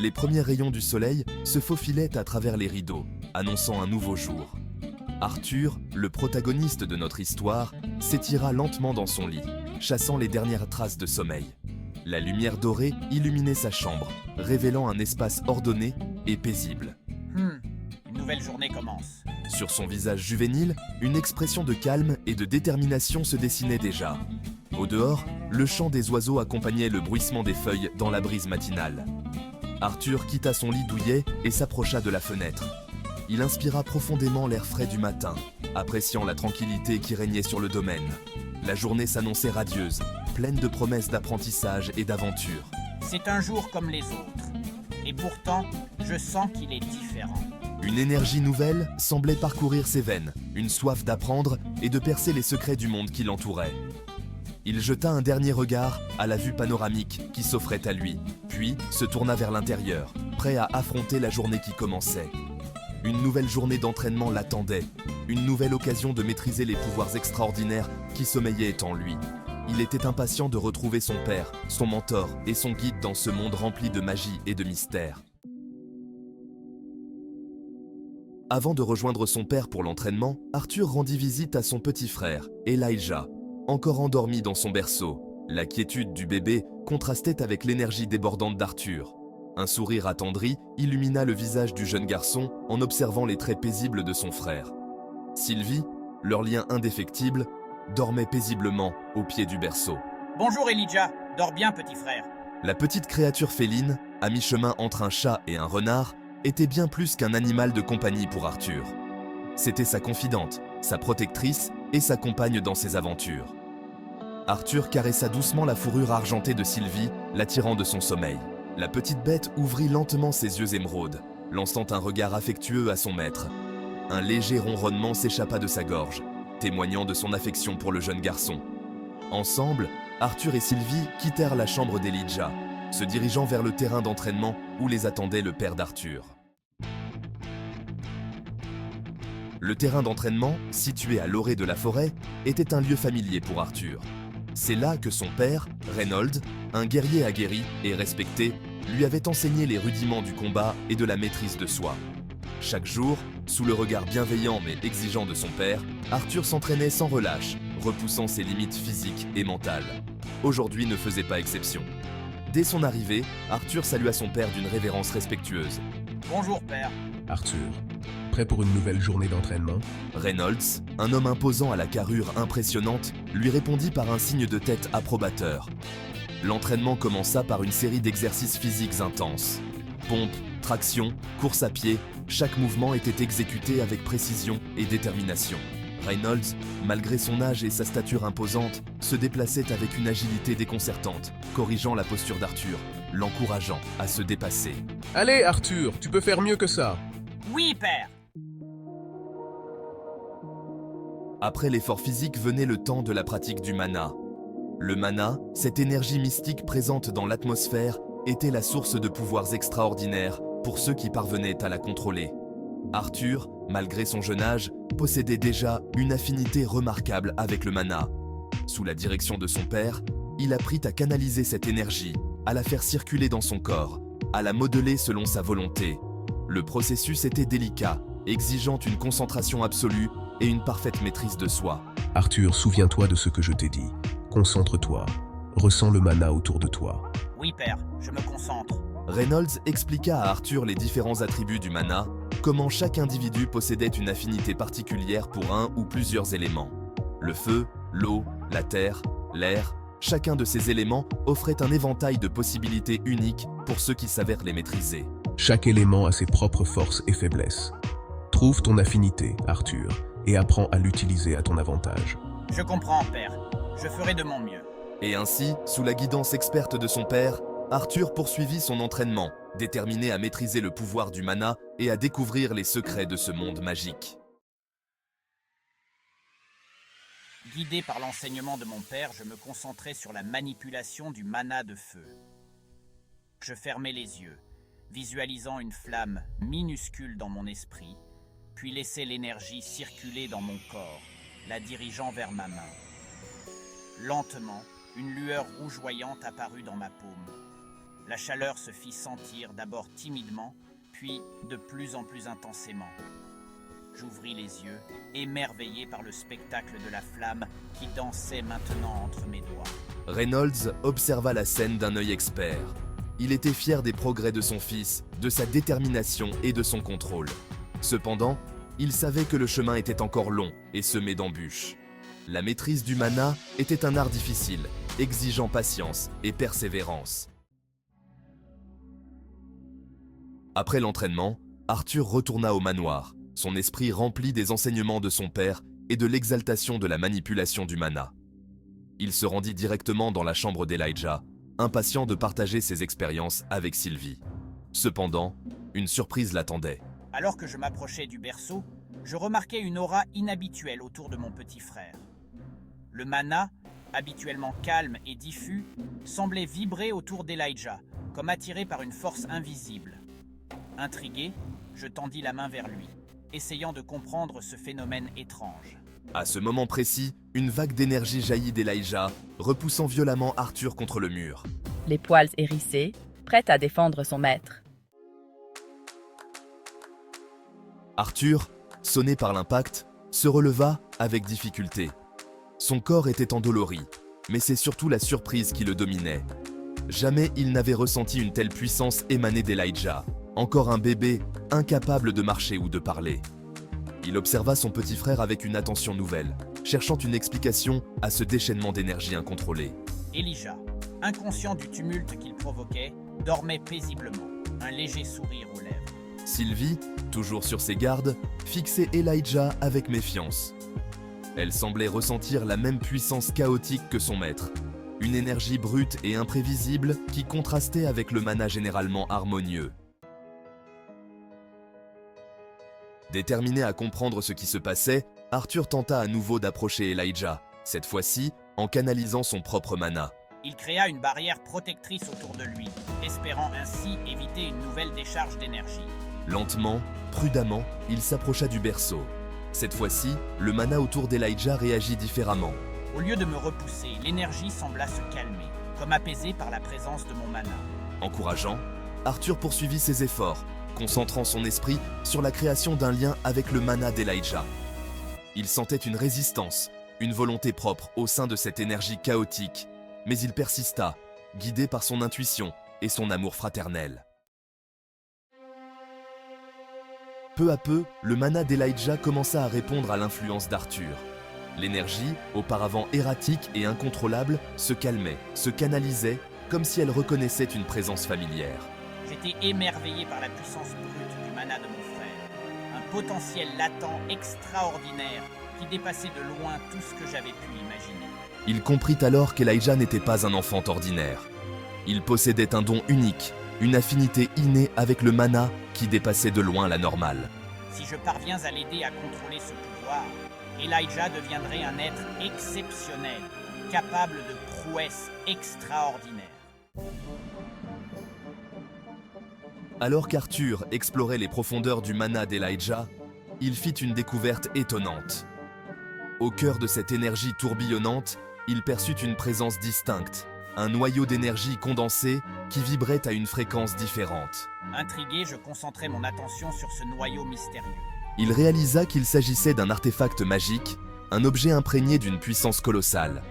Les premiers rayons du soleil se faufilaient à travers les rideaux, annonçant un nouveau jour. Arthur, le protagoniste de notre histoire, s'étira lentement dans son lit, chassant les dernières traces de sommeil. La lumière dorée illuminait sa chambre, révélant un espace ordonné et paisible. Une nouvelle journée commence. Sur son visage juvénile, une expression de calme et de détermination se dessinait déjà. Au dehors, le chant des oiseaux accompagnait le bruissement des feuilles dans la brise matinale. Arthur quitta son lit douillet et s'approcha de la fenêtre. Il inspira profondément l'air frais du matin, appréciant la tranquillité qui régnait sur le domaine. La journée s'annonçait radieuse, pleine de promesses d'apprentissage et d'aventure. C'est un jour comme les autres. Et pourtant, je sens qu'il est différent. Une énergie nouvelle semblait parcourir ses veines, une soif d'apprendre et de percer les secrets du monde qui l'entourait. Il jeta un dernier regard à la vue panoramique qui s'offrait à lui, puis se tourna vers l'intérieur, prêt à affronter la journée qui commençait. Une nouvelle journée d'entraînement l'attendait, une nouvelle occasion de maîtriser les pouvoirs extraordinaires qui sommeillaient en lui. Il était impatient de retrouver son père, son mentor et son guide dans ce monde rempli de magie et de mystère. Avant de rejoindre son père pour l'entraînement, Arthur rendit visite à son petit frère, Elijah, encore endormi dans son berceau. La quiétude du bébé contrastait avec l'énergie débordante d'Arthur. Un sourire attendri illumina le visage du jeune garçon en observant les traits paisibles de son frère. Sylvie, leur lien indéfectible, dormait paisiblement au pied du berceau. Bonjour Elijah, dors bien petit frère. La petite créature féline, à mi-chemin entre un chat et un renard, était bien plus qu'un animal de compagnie pour Arthur. C'était sa confidente, sa protectrice et sa compagne dans ses aventures. Arthur caressa doucement la fourrure argentée de Sylvie, l'attirant de son sommeil. La petite bête ouvrit lentement ses yeux émeraudes, lançant un regard affectueux à son maître. Un léger ronronnement s'échappa de sa gorge, témoignant de son affection pour le jeune garçon. Ensemble, Arthur et Sylvie quittèrent la chambre d'Elijah, se dirigeant vers le terrain d'entraînement où les attendait le père d'Arthur. Le terrain d'entraînement, situé à l'orée de la forêt, était un lieu familier pour Arthur. C'est là que son père, Reynolds, un guerrier aguerri et respecté, lui avait enseigné les rudiments du combat et de la maîtrise de soi. Chaque jour, sous le regard bienveillant mais exigeant de son père, Arthur s'entraînait sans relâche, repoussant ses limites physiques et mentales. Aujourd'hui ne faisait pas exception. Dès son arrivée, Arthur salua son père d'une révérence respectueuse. Bonjour père. Arthur, prêt pour une nouvelle journée d'entraînement? Reynolds, un homme imposant à la carrure impressionnante, lui répondit par un signe de tête approbateur. L'entraînement commença par une série d'exercices physiques intenses. Pompes, traction, course à pied, chaque mouvement était exécuté avec précision et détermination. Reynolds, malgré son âge et sa stature imposante, se déplaçait avec une agilité déconcertante, corrigeant la posture d'Arthur, l'encourageant à se dépasser. Allez Arthur, tu peux faire mieux que ça. Oui père. Après l'effort physique venait le temps de la pratique du mana. Le mana, cette énergie mystique présente dans l'atmosphère, était la source de pouvoirs extraordinaires pour ceux qui parvenaient à la contrôler. Arthur, malgré son jeune âge, possédait déjà une affinité remarquable avec le mana. Sous la direction de son père, il apprit à canaliser cette énergie, à la faire circuler dans son corps, à la modeler selon sa volonté. Le processus était délicat, exigeant une concentration absolue et une parfaite maîtrise de soi. Arthur, souviens-toi de ce que je t'ai dit. Concentre-toi. Ressens le mana autour de toi. Oui père, je me concentre. Reynolds expliqua à Arthur les différents attributs du mana, comment chaque individu possédait une affinité particulière pour un ou plusieurs éléments. Le feu, l'eau, la terre, l'air, chacun de ces éléments offrait un éventail de possibilités uniques pour ceux qui savèrent les maîtriser. Chaque élément a ses propres forces et faiblesses. Trouve ton affinité, Arthur, et apprends à l'utiliser à ton avantage. Je comprends père, je ferai de mon mieux. Et ainsi, sous la guidance experte de son père, Arthur poursuivit son entraînement, déterminé à maîtriser le pouvoir du mana et à découvrir les secrets de ce monde magique. Guidé par l'enseignement de mon père, je me concentrais sur la manipulation du mana de feu. Je fermais les yeux, visualisant une flamme minuscule dans mon esprit, puis laissais l'énergie circuler dans mon corps, la dirigeant vers ma main. Lentement, une lueur rougeoyante apparut dans ma paume. La chaleur se fit sentir d'abord timidement, puis de plus en plus intensément. J'ouvris les yeux, émerveillé par le spectacle de la flamme qui dansait maintenant entre mes doigts. Reynolds observa la scène d'un œil expert. Il était fier des progrès de son fils, de sa détermination et de son contrôle. Cependant, il savait que le chemin était encore long et semé d'embûches. La maîtrise du mana était un art difficile, exigeant patience et persévérance. Après l'entraînement, Arthur retourna au manoir, son esprit rempli des enseignements de son père et de l'exaltation de la manipulation du mana. Il se rendit directement dans la chambre d'Elijah, impatient de partager ses expériences avec Sylvie. Cependant, une surprise l'attendait. Alors que je m'approchais du berceau, je remarquai une aura inhabituelle autour de mon petit frère. Le mana, habituellement calme et diffus, semblait vibrer autour d'Elijah, comme attiré par une force invisible. Intrigué, je tendis la main vers lui, essayant de comprendre ce phénomène étrange. À ce moment précis, une vague d'énergie jaillit d'Elijah, repoussant violemment Arthur contre le mur. Les poils hérissés, prêt à défendre son maître. Arthur, sonné par l'impact, se releva avec difficulté. Son corps était endolori, mais c'est surtout la surprise qui le dominait. Jamais il n'avait ressenti une telle puissance émaner d'Elijah, encore un bébé incapable de marcher ou de parler. Il observa son petit frère avec une attention nouvelle, cherchant une explication à ce déchaînement d'énergie incontrôlée. Elijah, inconscient du tumulte qu'il provoquait, dormait paisiblement, un léger sourire aux lèvres. Sylvie, toujours sur ses gardes, fixait Elijah avec méfiance. Elle semblait ressentir la même puissance chaotique que son maître, une énergie brute et imprévisible qui contrastait avec le mana généralement harmonieux. Déterminé à comprendre ce qui se passait, Arthur tenta à nouveau d'approcher Elijah, cette fois-ci en canalisant son propre mana. Il créa une barrière protectrice autour de lui, espérant ainsi éviter une nouvelle décharge d'énergie. Lentement, prudemment, il s'approcha du berceau. Cette fois-ci, le mana autour d'Elijah réagit différemment. Au lieu de me repousser, l'énergie sembla se calmer, comme apaisée par la présence de mon mana. Encourageant, Arthur poursuivit ses efforts, concentrant son esprit sur la création d'un lien avec le mana d'Elijah. Il sentait une résistance, une volonté propre au sein de cette énergie chaotique, mais il persista, guidé par son intuition et son amour fraternel. Peu à peu, le mana d'Elijah commença à répondre à l'influence d'Arthur. L'énergie, auparavant erratique et incontrôlable, se calmait, se canalisait, comme si elle reconnaissait une présence familière. J'étais émerveillé par la puissance brute du mana de mon frère. Un potentiel latent extraordinaire qui dépassait de loin tout ce que j'avais pu imaginer. Il comprit alors qu'Elijah n'était pas un enfant ordinaire. Il possédait un don unique, une affinité innée avec le mana qui dépassait de loin la normale. Si je parviens à l'aider à contrôler ce pouvoir, Elijah deviendrait un être exceptionnel, capable de prouesses extraordinaires. Alors qu'Arthur explorait les profondeurs du mana d'Elijah, il fit une découverte étonnante. Au cœur de cette énergie tourbillonnante, il perçut une présence distincte, un noyau d'énergie condensée qui vibrait à une fréquence différente. Intrigué, je concentrai mon attention sur ce noyau mystérieux. Il réalisa qu'il s'agissait d'un artefact magique, un objet imprégné d'une puissance colossale.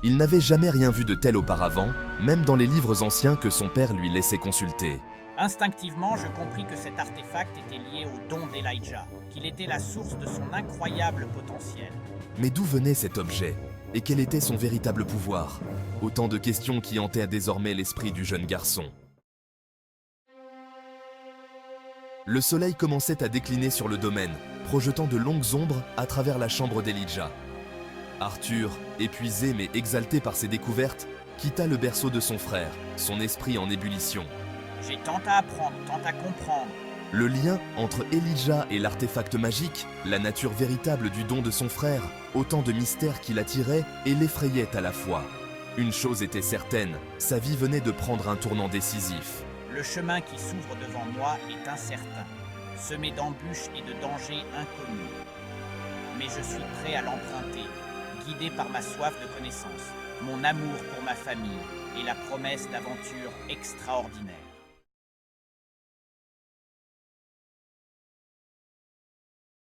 Il n'avait jamais rien vu de tel auparavant, même dans les livres anciens que son père lui laissait consulter. Instinctivement, je compris que cet artefact était lié au don d'Elijah, qu'il était la source de son incroyable potentiel. Mais d'où venait cet objet? Et quel était son véritable pouvoir? Autant de questions qui hantaient désormais l'esprit du jeune garçon. Le soleil commençait à décliner sur le domaine, projetant de longues ombres à travers la chambre d'Elijah. Arthur, épuisé mais exalté par ses découvertes, quitta le berceau de son frère, son esprit en ébullition. J'ai tant à apprendre, tant à comprendre. Le lien entre Elijah et l'artefact magique, la nature véritable du don de son frère, autant de mystères qui l'attiraient et l'effrayaient à la fois. Une chose était certaine, sa vie venait de prendre un tournant décisif. Le chemin qui s'ouvre devant moi est incertain, semé d'embûches et de dangers inconnus. Mais je suis prêt à l'emprunter, guidé par ma soif de connaissance, mon amour pour ma famille et la promesse d'aventures extraordinaires.